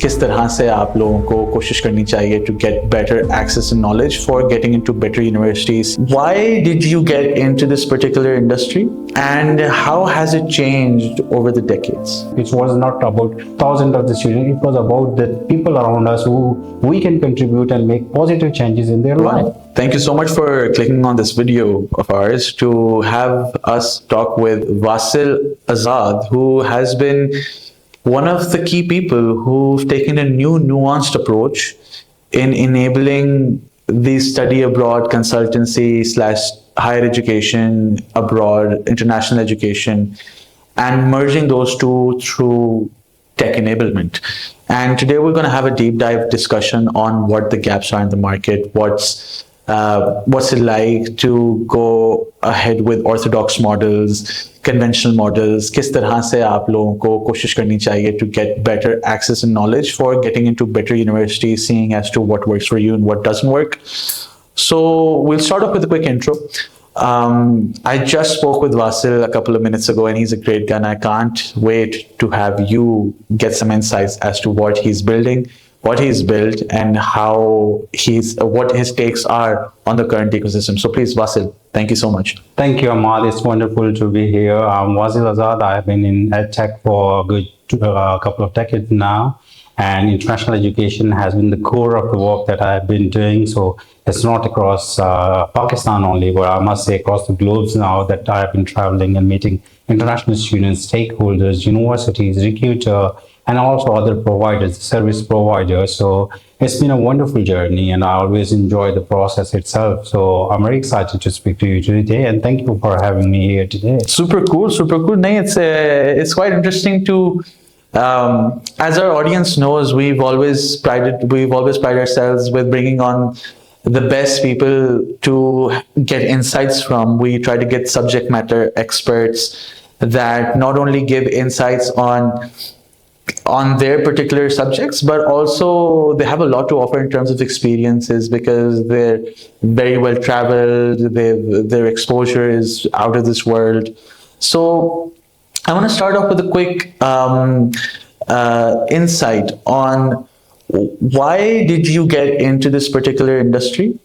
किस तरह से आप लोगों को कोशिश करनी चाहिए to get better access and knowledge for getting into better universities. Why did you get into this particular industry and how has it changed over the decades? It was not about thousands of the students, it was about the people around us who we can contribute and make positive changes in their life. Thank you so much for clicking on this video of ours to have us talk with Vasil Azad, who has been one of the key people who've taken a new nuanced approach in enabling the study abroad consultancy slash higher education abroad, international education, and merging those two through tech enablement. And today we're going to have a deep dive discussion on what the gaps are in the market, what's it like to go ahead with orthodox models, conventional models, किस तरह से आप लोगों को कोशिश करनी चाहिए to get better access and knowledge for getting into better universities, seeing as to what works for you and what doesn't work. So we'll start off with a quick intro. I just spoke with Vasil a couple of minutes ago and he's a great guy and I can't wait to have you get some insights as to what he's building, what he's built and what his takes are on the current ecosystem. So please, Vasil, thank you so much. Thank you, Ahmad. It's wonderful to be here. I'm Vasil Azad. I've been in EdTech for a good couple of decades now. And international education has been the core of the work that I've been doing. So it's not across Pakistan only, but I must say across the globes now that I've been traveling and meeting international students, stakeholders, universities, recruiter, and also other providers, service providers. So it's been a wonderful journey and I always enjoy the process itself. So I'm very excited to speak to you today and thank you for having me here today. Super cool, super cool. No, it's quite interesting to, as our audience knows, we've always prided ourselves with bringing on the best people to get insights from. We try to get subject matter experts that not only give insights on their particular subjects, but also they have a lot to offer in terms of experiences because they're very well traveled, their exposure is out of this world. So I want to start off with a quick insight on why did you get into this particular industry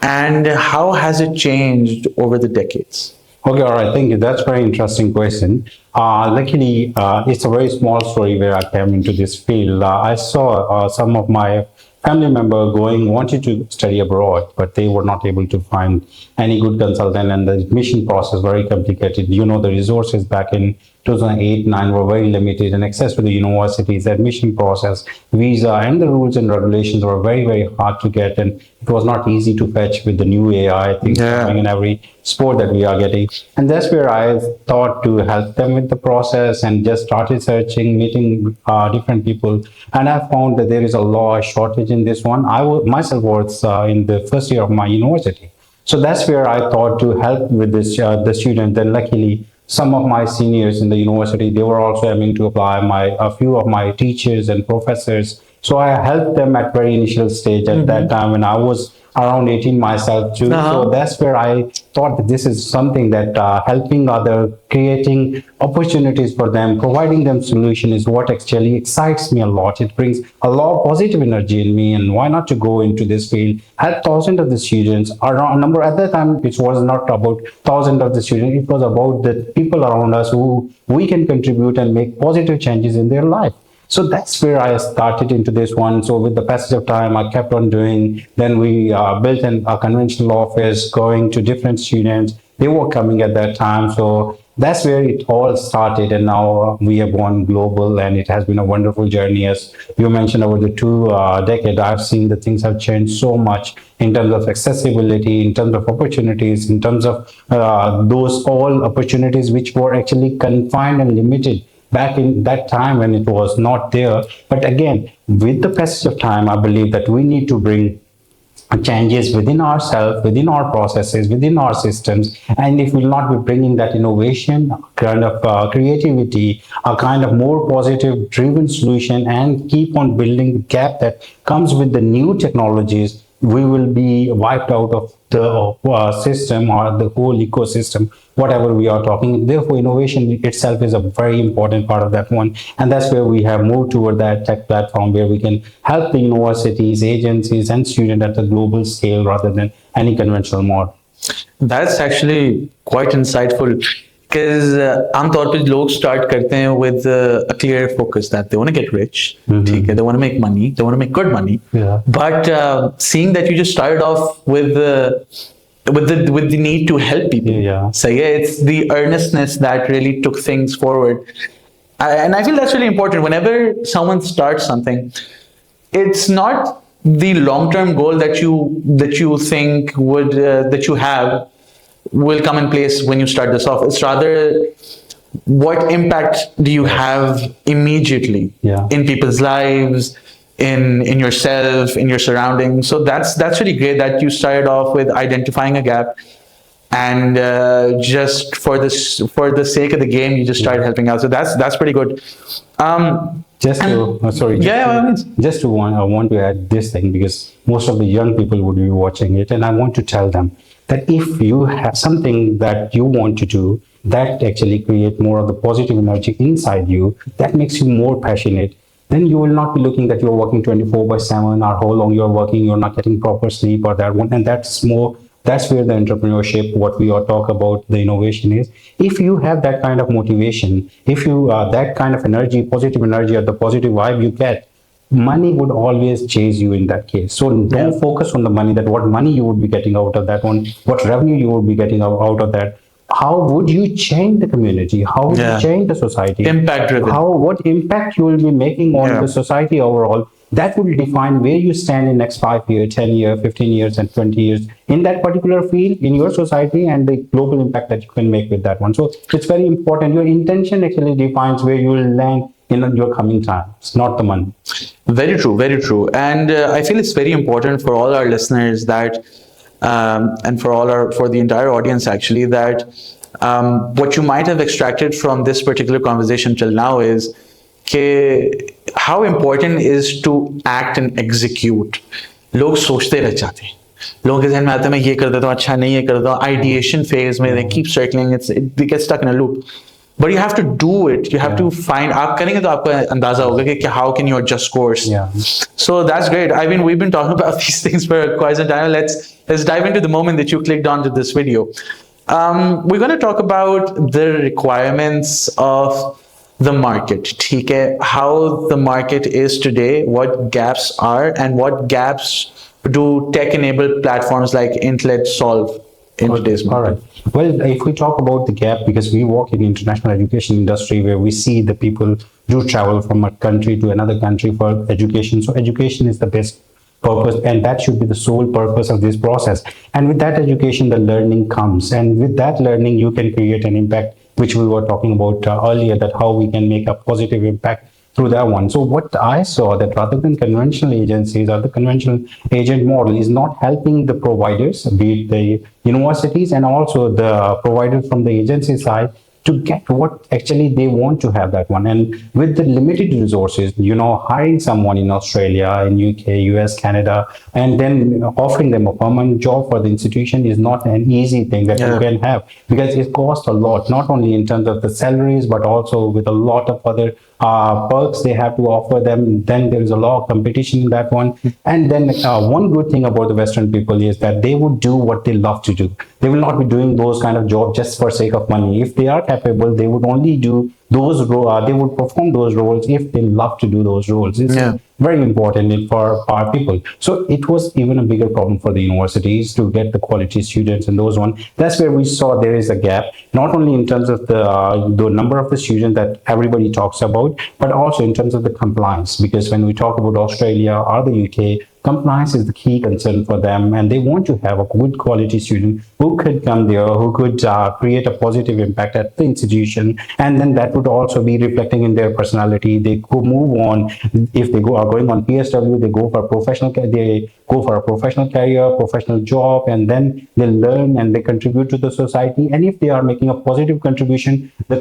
and how has it changed over the decades? Okay, all right. Thank you. That's a very interesting question. Luckily, it's a very small story where I came into this field. I saw some of my family members wanted to study abroad, but they were not able to find any good consultant and the admission process very complicated. You know, the resources back in 2008-9 were very limited and access to the universities, the admission process, visa and the rules and regulations were very, very hard to get and it was not easy to fetch with the new AI things happening in every sport that we are getting. And that's where I thought to help them with the process and just started searching, meeting different people. And I found that there is a large shortage in this one. I myself was in the first year of my university. So that's where I thought to help with this, the student. And luckily, some of my seniors in the university, they were also aiming to apply. A few of my teachers and professors. So I helped them at very initial stage at that time when I was around 18 myself too. So that's where I thought that this is something that helping other, creating opportunities for them, providing them solution is what actually excites me a lot. It brings a lot of positive energy in me and why not to go into this field, help thousands of the students around number at that time, which was not about thousands of the students, it was about the people around us who we can contribute and make positive changes in their life. So that's where I started into this one. So with the passage of time, I kept on doing. Then we built a conventional office, going to different students. They were coming at that time. So that's where it all started. And now we have gone global and it has been a wonderful journey. As you mentioned, over the 2 decades, I've seen that things have changed so much in terms of accessibility, in terms of opportunities, in terms of those all opportunities which were actually confined and limited back in that time when it was not there. But again, with the passage of time, I believe that we need to bring changes within ourselves, within our processes, within our systems. And if we'll not be bringing that innovation, kind of creativity, a kind of more positive driven solution and keep on building the gap that comes with the new technologies, we will be wiped out of the system or the whole ecosystem, whatever we are talking. Therefore, innovation itself is a very important part of that one. And that's where we have moved toward that tech platform where we can help the universities, agencies, and students at a global scale rather than any conventional model. That's actually quite insightful because आमतौर पे लोग start करते हैं with a clear focus that they want to get rich, ठीक है, they want to make money, they want to make good money. Yeah. But seeing that you just started off with the need to help people. Yeah. So yeah, it's the earnestness that really took things forward. And I feel that's really important. Whenever someone starts something, it's not the long-term goal that you think would that you have will come in place when you start this off. It's rather what impact do you have immediately in people's lives, in yourself, in your surroundings. So that's really great that you started off with identifying a gap, and just for the sake of the game, you just started helping out. So that's pretty good. Just to, sorry. Just to I want to add this thing because most of the young people would be watching it, and I want to tell them that if you have something that you want to do that actually create more of the positive energy inside you, that makes you more passionate, then you will not be looking that you're working 24/7 or how long you're working, you're not getting proper sleep or that one. And that's where the entrepreneurship, what we are talk about, the innovation is. If you have that kind of motivation, if you that kind of energy, positive energy or the positive vibe you get, money would always chase you in that case. So don't focus on the money, that what money you would be getting out of that one, what revenue you would be getting out of that. How would you change the community? How would you change the society? Impact driven. What impact you will be making on the society overall? That will define where you stand in next 5 years, 10 years, 15 years, and 20 years in that particular field, in your society, and the global impact that you can make with that one. So it's very important. Your intention actually defines where you will land in your coming times, not the money. Very true, very true. And I feel it's very important for all our listeners that, and for the entire audience actually, that what you might have extracted from this particular conversation till now is how important is to act and execute. लोग सोचते रह जाते हैं, लोगों के ज़हन में आता है मैं ये कर देता हूँ, अच्छा नहीं ये कर देता हूँ, ideation phase में they keep circling, they get stuck in a loop. But you have to do it. You have to find. आप करेंगे तो आपको अंदाजा होगा कि how can you adjust course. So that's great. I mean, we've been talking about these things for quite some time. Let's dive into the moment that you clicked onto this video. We're going to talk about the requirements of the market. ठीक है, how the market is today, what gaps are, and what gaps do tech-enabled platforms like Intellect solve in today's market. All right. Well, if we talk about the gap, because we work in the international education industry where we see the people do travel from a country to another country for education. So education is the best purpose, and that should be the sole purpose of this process. And with that education, the learning comes. And with that learning, you can create an impact, which we were talking about earlier, that how we can make a positive impact through that one. So what I saw that rather than conventional agencies or the conventional agent model is not helping the providers, be it the universities and also the providers from the agency side, to get what actually they want to have that one. And with the limited resources, hiring someone in Australia, in UK, US, Canada, and then offering them a permanent job for the institution is not an easy thing that you can have, because it costs a lot, not only in terms of the salaries, but also with a lot of other perks they have to offer them. Then there is a lot of competition in that one. And then one good thing about the Western people is that they would do what they love to do. They will not be doing those kind of jobs just for sake of money. If they are capable, they would only do those roles. They would perform those roles if they love to do those roles. It's very important for our people. So it was even a bigger problem for the universities to get the quality students and those one. That's where we saw there is a gap, not only in terms of the number of the students that everybody talks about, but also in terms of the compliance. Because when we talk about Australia or the UK, compliance is the key concern for them, and they want to have a good quality student who could come there, who could create a positive impact at the institution, and then that would also be reflecting in their personality. They could move on if they go out going on PSW, they go for a professional career, professional job, and then they learn and they contribute to the society. And if they are making a positive contribution, the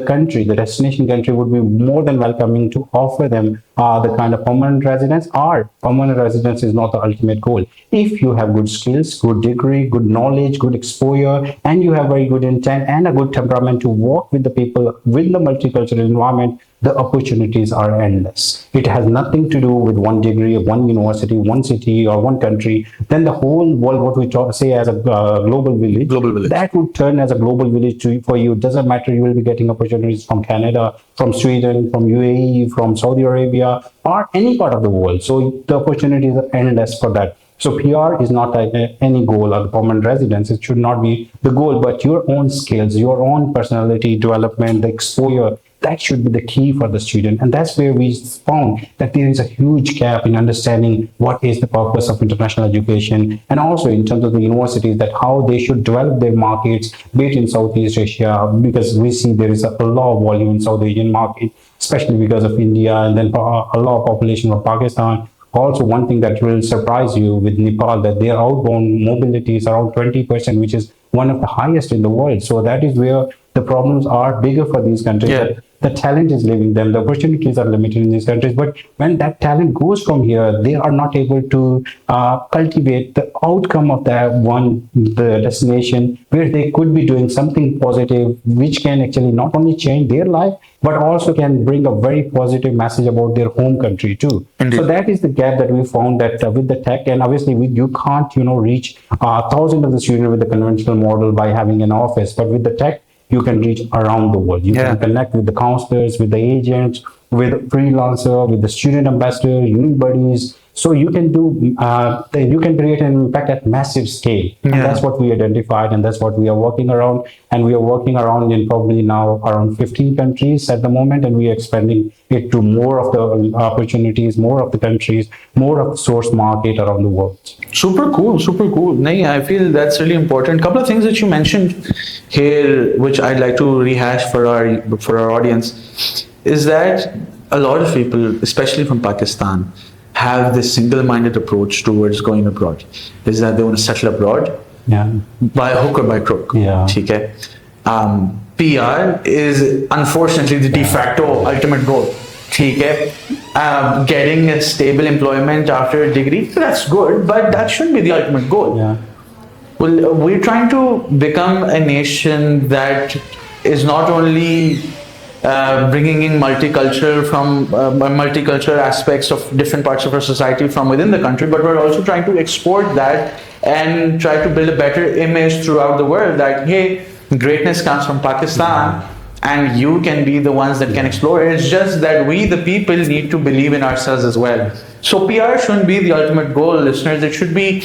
destination country would be more than welcoming to offer them the kind of permanent residence. Or permanent residence is not the ultimate goal. If you have good skills, good degree, good knowledge, good exposure, and you have very good intent and a good temperament to work with the people with the multicultural environment, the opportunities are endless. It has nothing to do with one degree, one university, one city, or one country. Then the whole world, what we say as a global village, that would turn as a global village for you. It doesn't matter, you will be getting opportunities from Canada, from Sweden, from UAE, from Saudi Arabia, or any part of the world. So the opportunities are endless for that. So PR is not any goal, or the permanent residence. It should not be the goal, but your own skills, your own personality development, the exposure, that should be the key for the student. And that's where we found that there is a huge gap in understanding what is the purpose of international education, and also in terms of the universities, that how they should develop their markets, be it in Southeast Asia, because we see there is a lot of volume in South Asian market, especially because of India, and then a lot of population of Pakistan. Also, one thing that will surprise you with Nepal, that their outbound mobility is around 20%, which is one of the highest in the world. So that is where the problems are bigger for these countries. Yeah. The talent is leaving them, the opportunities are limited in these countries. But when that talent goes from here, they are not able to cultivate the outcome of the destination, where they could be doing something positive, which can actually not only change their life, but also can bring a very positive message about their home country too. Indeed. So that is the gap that we found, that with the tech, and obviously you can't, reach thousands of the students with the conventional model by having an office, but with the tech, you can reach around the world. You can connect with the counselors, with the agents, with freelancer, with the student ambassador, uni buddies. So you can you can create an impact at massive scale. And that's what we identified, and that's what we are working around. And we are working around in probably now around 15 countries at the moment, and we are expanding it to more of the opportunities, more of the countries, more of the source market around the world. Super cool, super cool. Nahi, I feel that's really important. Couple of things that you mentioned here, which I'd like to rehash for our audience, is that a lot of people, especially from Pakistan, have this single-minded approach towards going abroad. Is that they want to settle abroad, by hook or by crook. Okay? PR is unfortunately the de facto ultimate goal. Okay? Getting a stable employment after a degree, that's good, but that shouldn't be the ultimate goal. Well, we're trying to become a nation that is not only bringing in multicultural aspects of different parts of our society from within the country, but we're also trying to export that and try to build a better image throughout the world that, hey, greatness comes from Pakistan, and you can be the ones that can explore it. It's just that we, the people, need to believe in ourselves as well. So PR shouldn't be the ultimate goal, listeners. It should be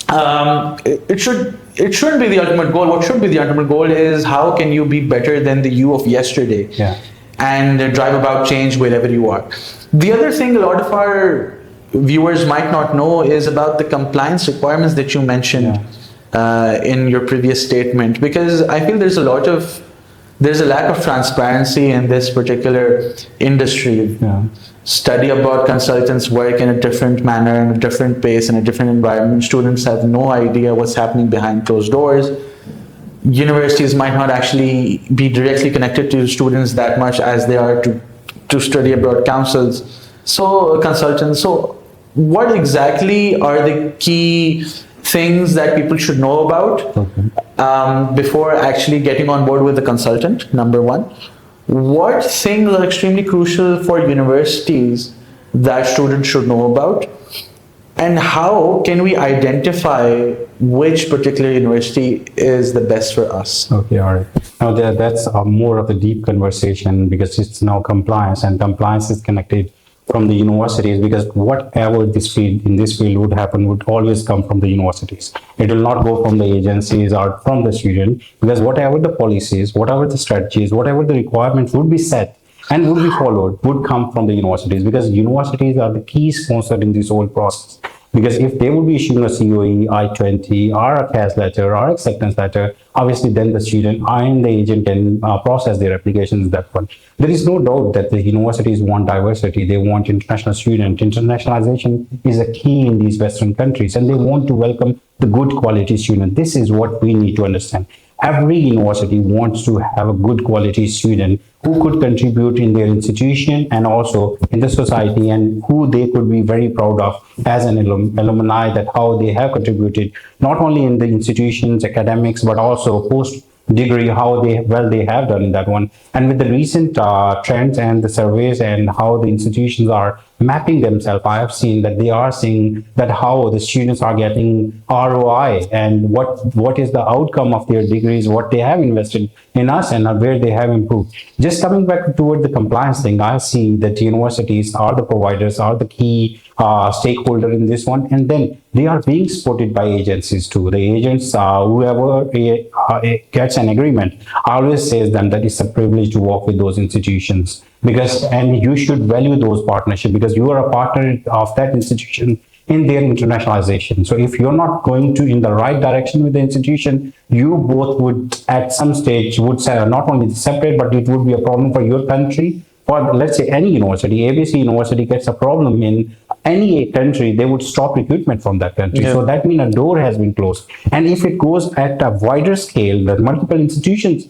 it shouldn't be the ultimate goal. What should be the ultimate goal is how can you be better than the you of yesterday, and drive about change wherever you are. The other thing a lot of our viewers might not know is about the compliance requirements that you mentioned in your previous statement, because I feel there's a lack of transparency in this particular industry. Study abroad consultants work in a different manner, in a different pace, in a different environment. Students have no idea what's happening behind closed doors. Universities might not actually be directly connected to students that much as they are to study abroad consultants. So what exactly are the key things that people should know about before actually getting on board with the consultant? Number one. What things are extremely crucial for universities that students should know about? And how can we identify which particular university is the best for us? Okay, all right. Now that's more of a deep conversation, because it's now compliance, and compliance is connected from the universities, because whatever in this field would happen would always come from the universities. It will not go from the agencies or from the student, because whatever the policies, whatever the strategies, whatever the requirements would be set and would be followed would come from the universities, because universities are the key sponsor in this whole process. Because if they would be issuing a COE, I-20, or a CAS letter, or acceptance letter, obviously then the student and the agent can process their applications that one. There is no doubt that the universities want diversity. They want international students. Internationalization is a key in these Western countries, and they want to welcome the good quality student. This is what we need to understand. Every university wants to have a good quality student who could contribute in their institution and also in the society, and who they could be very proud of as an alumni, that how they have contributed not only in the institutions, academics, but also post degree, how they have done in that one. And with the recent trends and the surveys and how the institutions are mapping themselves, I have seen that they are seeing that how the students are getting ROI and what is the outcome of their degrees, what they have invested in us, and where they have improved. Just coming back toward the compliance thing, I see that universities are the providers, are the key stakeholder in this one, and then they are being supported by agencies too. The agents, whoever gets an agreement, always says them that it's a privilege to work with those institutions, because and you should value those partnerships, because you are a partner of that institution in their internationalization. So if you're not going to in the right direction with the institution, you both would at some stage would say not only separate, but it would be a problem for your country. For let's say any university, ABC University gets a problem in any country, they would stop recruitment from that country. Yeah. So that means a door has been closed. And if it goes at a wider scale, that multiple institutions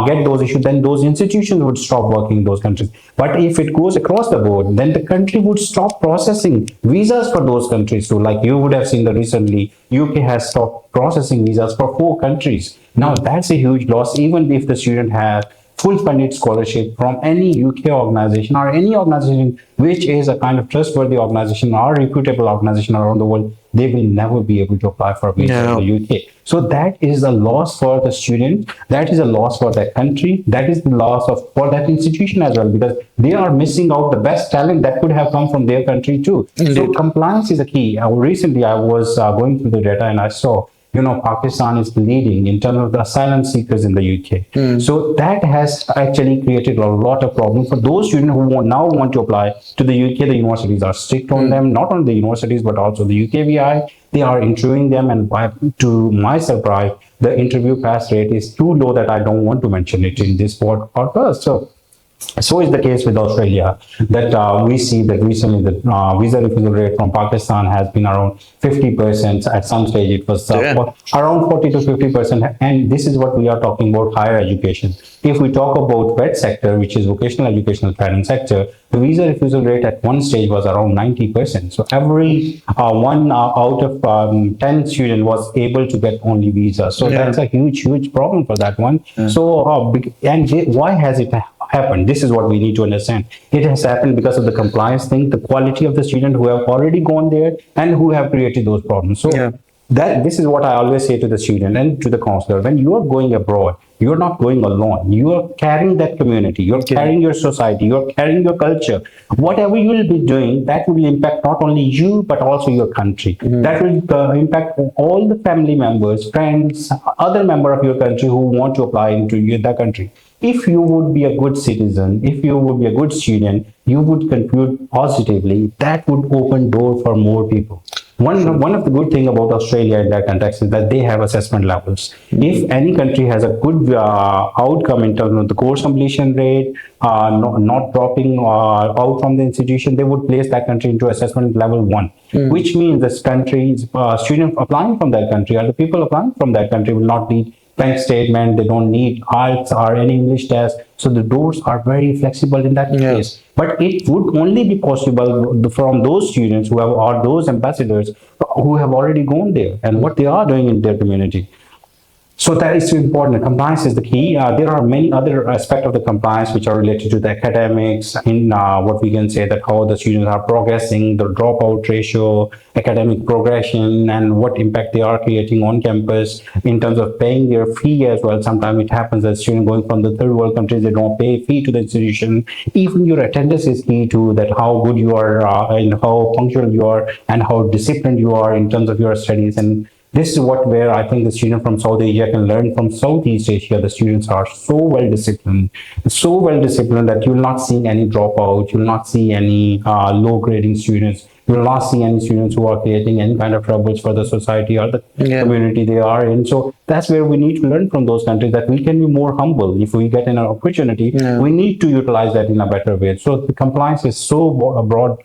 get those issues, then those institutions would stop working in those countries. But if it goes across the board, then the country would stop processing visas for those countries too. Like you would have seen that recently, UK has stopped processing visas for 4 countries. Now that's a huge loss, even if the student has full funded scholarship from any UK organization or any organization which is a kind of trustworthy organization or reputable organization around the world, they will never be able to apply for a visa in the UK. So that is a loss for the student, that is a loss for that country, that is the loss for that institution as well, because they are missing out the best talent that could have come from their country too. Indeed. So compliance is a key. Recently I was going through the data and I saw Pakistan is leading in terms of the asylum seekers in the UK. So that has actually created a lot of problems for those students who now want to apply to the UK. The universities are strict on them, not only the universities, but also the UKVI. They are interviewing them, and to my surprise, the interview pass rate is too low that I don't want to mention it in this podcast. So is the case with Australia, that we see that recently the visa refusal rate from Pakistan has been around 50%. At some stage it was around 40 to 50%. And this is what we are talking about higher education. If we talk about VET sector, which is vocational educational training sector, the visa refusal rate at one stage was around 90%. So every one out of 10 students was able to get only visa. So that's a huge problem for that one. So why has it happened? This is what we need to understand. It has happened because of the compliance thing, the quality of the student who have already gone there and who have created those problems. So this is what I always say to the student and to the counselor. When you are going abroad, you're not going alone. You are carrying that community. You're carrying your society. You're carrying your culture. Whatever you will be doing, that will impact not only you, but also your country. That will impact all the family members, friends, other member of your country who want to apply into that country. If you would be a good citizen, if you would be a good student, you would contribute positively. That would open door for more people. One of the good thing about Australia in that context is that they have assessment levels. If any country has a good outcome in terms of the course completion rate, not dropping out from the institution, they would place that country into assessment level 1, which means this country's students applying from that country or the people applying from that country will not need bank statement, they don't need IELTS or any English test. So the doors are very flexible in that case. But it would only be possible from those students who have, or those ambassadors who have already gone there and what they are doing in their community. So that is important. Compliance is the key. There are many other aspects of the compliance which are related to the academics, in what we can say that how the students are progressing, the dropout ratio, academic progression, and what impact they are creating on campus in terms of paying their fee as well. Sometimes it happens that students going from the third world countries, they don't pay a fee to the institution. Even your attendance is key to that, how good you are and how punctual you are and how disciplined you are in terms of your studies. And this is where I think the student from South Asia can learn from Southeast Asia. The students are so well disciplined that you will not see any dropout. You will not see any low grading students. You will not see any students who are creating any kind of troubles for the society or the Yeah. community they are in. So that's where we need to learn from those countries, that we can be more humble. If we get an opportunity, Yeah. we need to utilize that in a better way. So the compliance is so a broad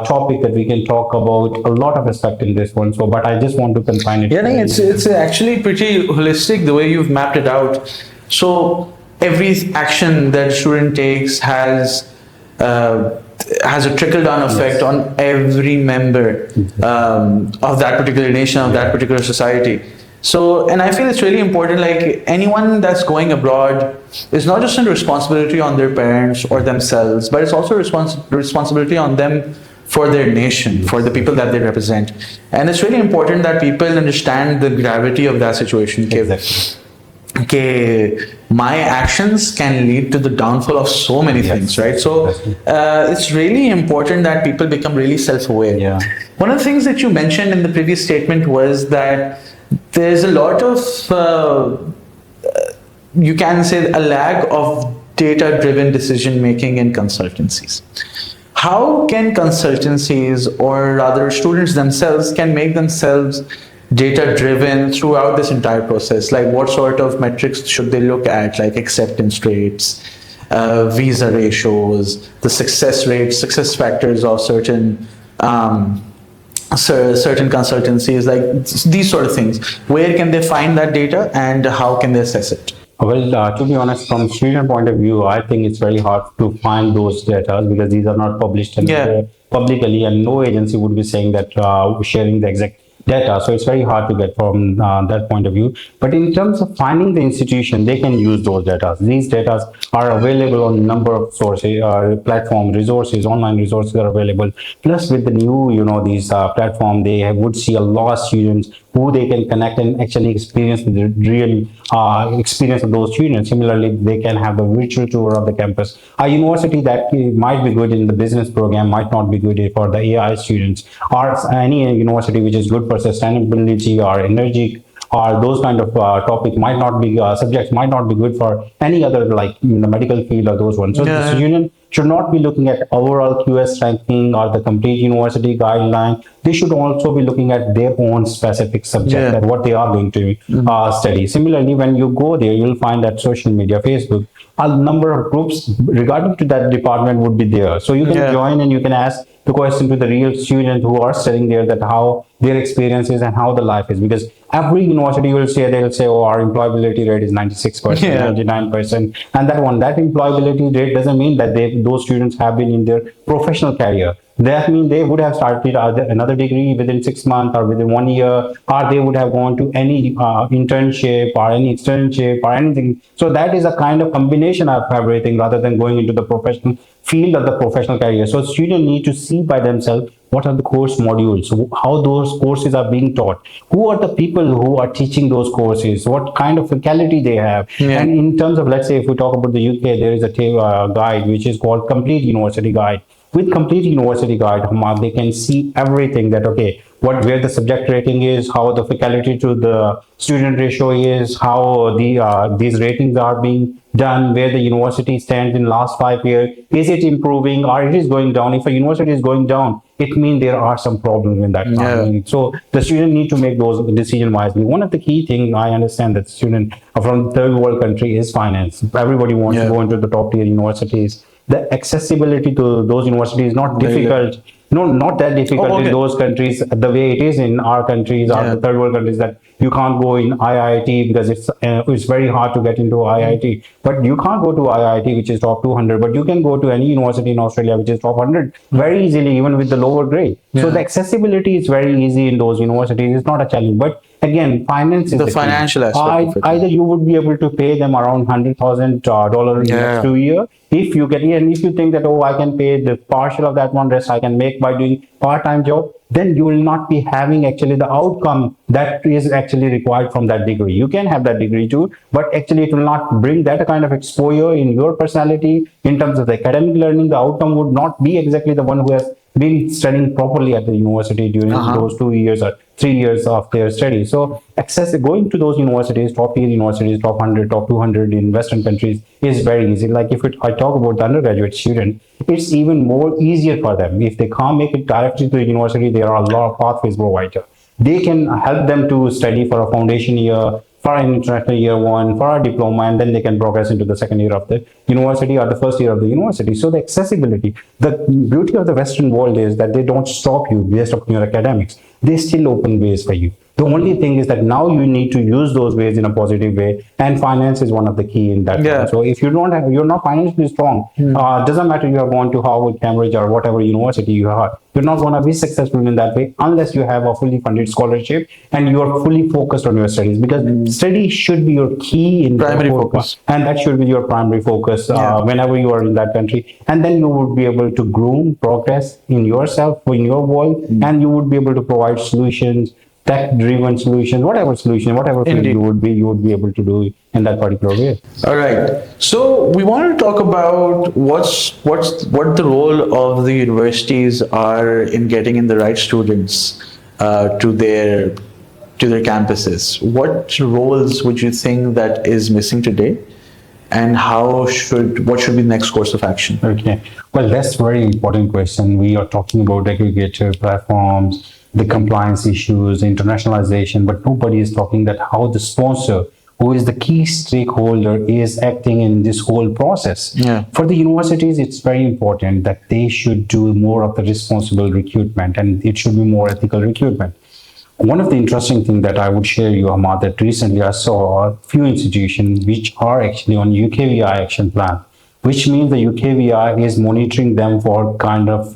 topic that we can talk about a lot of aspect in this one. So, but I just want to confine it. Yeah, no, it's actually pretty holistic the way you've mapped it out. So every action that a student takes has a trickle down effect on every member of that particular nation, of that particular society. So, and I feel it's really important. Like anyone that's going abroad is not just a responsibility on their parents or themselves, but it's also responsibility on them for their nation, for the people that they represent. And it's really important that people understand the gravity of that situation. Exactly. Okay, my actions can lead to the downfall of so many things, right? So it's really important that people become really self-aware. Yeah. One of the things that you mentioned in the previous statement was that there's a lot of, you can say, a lack of data-driven decision making in consultancies. How can consultancies, or rather students themselves, can make themselves data driven throughout this entire process? Like what sort of metrics should they look at, like acceptance rates, visa ratios, the success rates, success factors of certain certain consultancies, like these sort of things? Where can they find that data and how can they assess it? Well, to be honest, from student point of view, I think it's very hard to find those data because these are not published publicly, and no agency would be saying that sharing the exact data. So it's very hard to get from that point of view. But in terms of finding the institution, they can use those data. These data are available on a number of sources, platform resources, online resources are available. Plus, with the new, these platform, they would see a lot of students who they can connect and actually experience the real experience of those students. Similarly, they can have a virtual tour of the campus. A university that might be good in the business program might not be good for the AI students, or any university which is good for sustainability or energy or those kind of topic might not be subjects might not be good for any other, like in the medical field or those ones. So the student should not be looking at overall QS ranking or the complete university guideline. They should also be looking at their own specific subject and what they are going to study. Similarly, when you go there, you'll find that social media, Facebook, a number of groups regarding to that department would be there. So you can join and you can ask the question to the real students who are studying there, that how their experience is and how the life is. Because every university will say, they'll say, oh, our employability rate is 96%, 99%. And that employability rate doesn't mean that those students have been in their professional career. That means they would have started another degree within 6 months or within 1 year, or they would have gone to any internship or any externship or anything. So that is a kind of combination of everything rather than going into the professional field of the professional career. So students need to see by themselves what are the course modules, how those courses are being taught, who are the people who are teaching those courses, what kind of faculty they have. And in terms of, let's say, if we talk about the UK, there is a guide which is called Complete University Guide. With Complete University Guide, they can see everything, that okay, where the subject rating is, how the faculty to the student ratio is, how these ratings are being done, where the university stands in last 5 years, is it improving or it is going down? If a university is going down, it means there are some problems in that company. So the student need to make those decisions wisely. One of the key things I understand that student from third world country is finance. Everybody wants to go into the top tier universities. The accessibility to those universities is not difficult. No, not that difficult in those countries the way it is in our countries or the third world countries, that you can't go in IIT because it's very hard to get into IIT. But you can't go to IIT, which is top 200, but you can go to any university in Australia which is top 100 very easily, even with the lower grade. So the accessibility is very easy in those universities. It's not a challenge. But again, finance is the financial aspect of it. Either you would be able to pay them around $100,000 in the next 2 years. If you get, and if you think that, oh, I can pay the partial of that one, rest I can make by doing part-time job, then you will not be having actually the outcome that is actually required from that degree. You can have that degree too, but actually it will not bring that kind of exposure in your personality in terms of the academic learning. The outcome would not be exactly the one who has been studying properly at the university during those 2 years or 3 years of their study. So access going to those universities, top tier universities, top 100, top 200 in Western countries is very easy. Like if I talk about the undergraduate student, it's even more easier for them. If they can't make it directly to the university, there are a lot of pathways provided. They can help them to study for a foundation year, for an international year one, for a diploma, and then they can progress into the second year of the university or the first year of the university. So the accessibility, the beauty of the Western world is that they don't stop you based upon your academics. They still open ways for you. The only thing is that now you need to use those ways in a positive way, and finance is one of the key in that. Yeah. So if you don't have, you're not financially strong, doesn't matter you have gone to Harvard, Cambridge, or whatever university you are, you're not going to be successful in that way unless you have a fully funded scholarship and you are fully focused on your studies, because study should be your key in Primary your focus. and that should be your primary focus whenever you are in that country, and then you would be able to groom progress in yourself, in your world, and you would be able to provide solutions, tech-driven solutions, whatever solution, whatever field Indeed. you would be able to do in that particular way. All right. So we want to talk about what the role of the universities are in getting in the right students to their campuses. What roles would you think that is missing today, and what should be the next course of action? Okay. Well, that's a very important question. We are talking about aggregator platforms, the compliance issues, internationalization, but nobody is talking that how the sponsor, who is the key stakeholder, is acting in this whole process. Yeah. For the universities, it's very important that they should do more of the responsible recruitment, and it should be more ethical recruitment. One of the interesting things that I would share you, Ahmad, that recently I saw a few institutions which are actually on UKVI action plan, which means the UKVI is monitoring them for kind of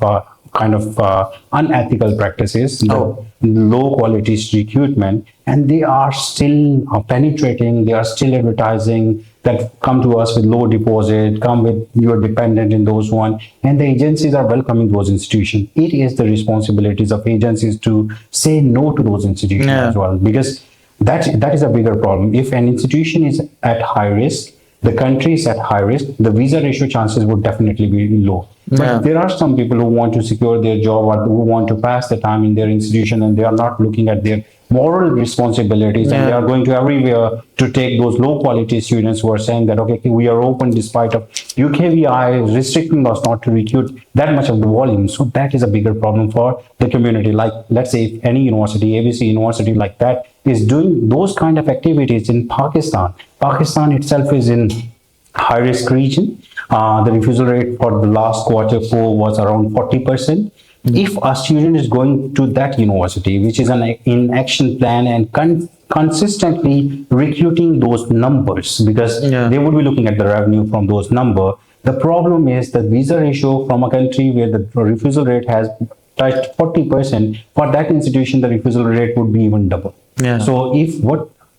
unethical practices, low quality recruitment, and they are still penetrating, they are still advertising that come to us with low deposit, come with you're dependent in those one, and the agencies are welcoming those institutions. It is the responsibilities of agencies to say no to those institutions as well, because that is a bigger problem. If an institution is at high risk, the country is at high risk, the visa ratio chances would definitely be low. But there are some people who want to secure their job or who want to pass the time in their institution, and they are not looking at their moral responsibilities, and they are going to everywhere to take those low quality students who are saying that, okay, we are open despite of UKVI restricting us not to recruit that much of the volume. So that is a bigger problem for the community. Like, let's say if any university, ABC University like that, is doing those kind of activities in Pakistan. Pakistan itself is in high risk region. The refusal rate for the last quarter 4 was around 40%. If a student is going to that university, which is in action plan and consistently recruiting those numbers, because they would be looking at the revenue from those numbers. The problem is the visa ratio from a country where the refusal rate has touched 40%, for that institution, the refusal rate would be even double. So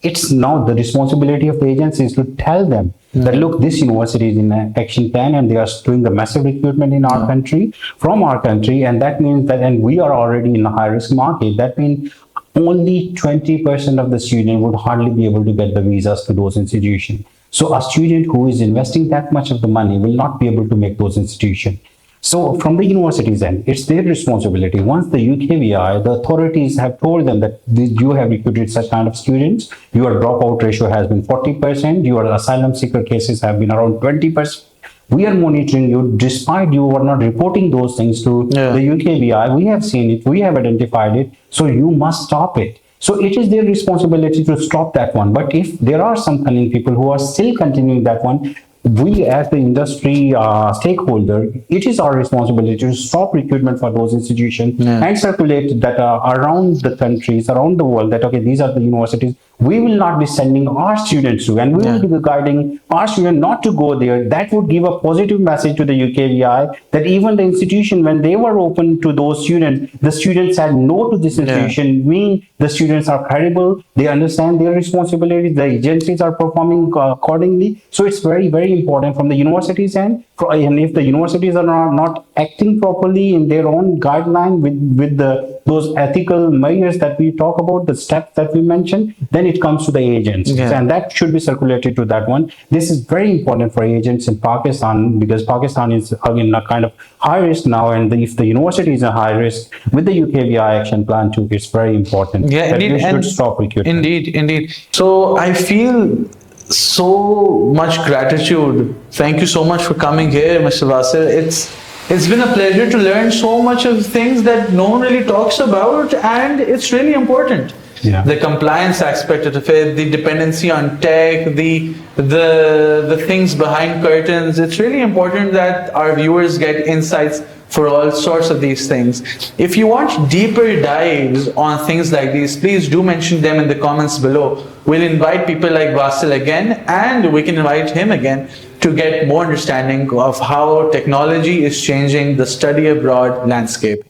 it's now the responsibility of the agencies to tell them that, look, this university is in an action plan and they are doing the massive recruitment in our country, from our country, and that means that, and we are already in a high risk market, that means only 20% of the student would hardly be able to get the visas to those institutions. So a student who is investing that much of the money will not be able to make those institutions. So from the universities end, it's their responsibility. Once the UKVI, the authorities have told them that you have recruited such kind of students, your dropout ratio has been 40%, your asylum seeker cases have been around 20%. We are monitoring you despite you are not reporting those things to the UKVI. We have seen it, we have identified it, so you must stop it. So it is their responsibility to stop that one. But if there are some cunning people who are still continuing that one, we as the industry stakeholder, it is our responsibility to stop recruitment for those institutions and circulate that around the countries, around the world, that, okay, these are the universities we will not be sending our students to, and we will be guiding our students not to go there. That would give a positive message to the UKVI that even the institution, when they were open to those students, the students said no to this institution, meaning the students are credible, they understand their responsibilities, the agencies are performing accordingly. So it's very, very important from the universities end. And if the universities are not acting properly in their own guideline with those ethical measures that we talk about, the steps that we mentioned, then it comes to the agents. Yeah. And that should be circulated to that one. This is very important for agents in Pakistan, because Pakistan is again a kind of high risk now, and if the university is a high risk with the UKVI action plan too, it's very important Yeah, that indeed. we should And stop recruitment. indeed. So I feel so much gratitude. Thank you so much for coming here, Mr. Vasil. It's been a pleasure to learn so much of things that no one really talks about, and it's really important. Yeah. The compliance aspect of it, the dependency on tech, the things behind curtains. It's really important that our viewers get insights for all sorts of these things. If you want deeper dives on things like these, please do mention them in the comments below. We'll invite people like Vasil again, and we can invite him again to get more understanding of how technology is changing the study abroad landscape.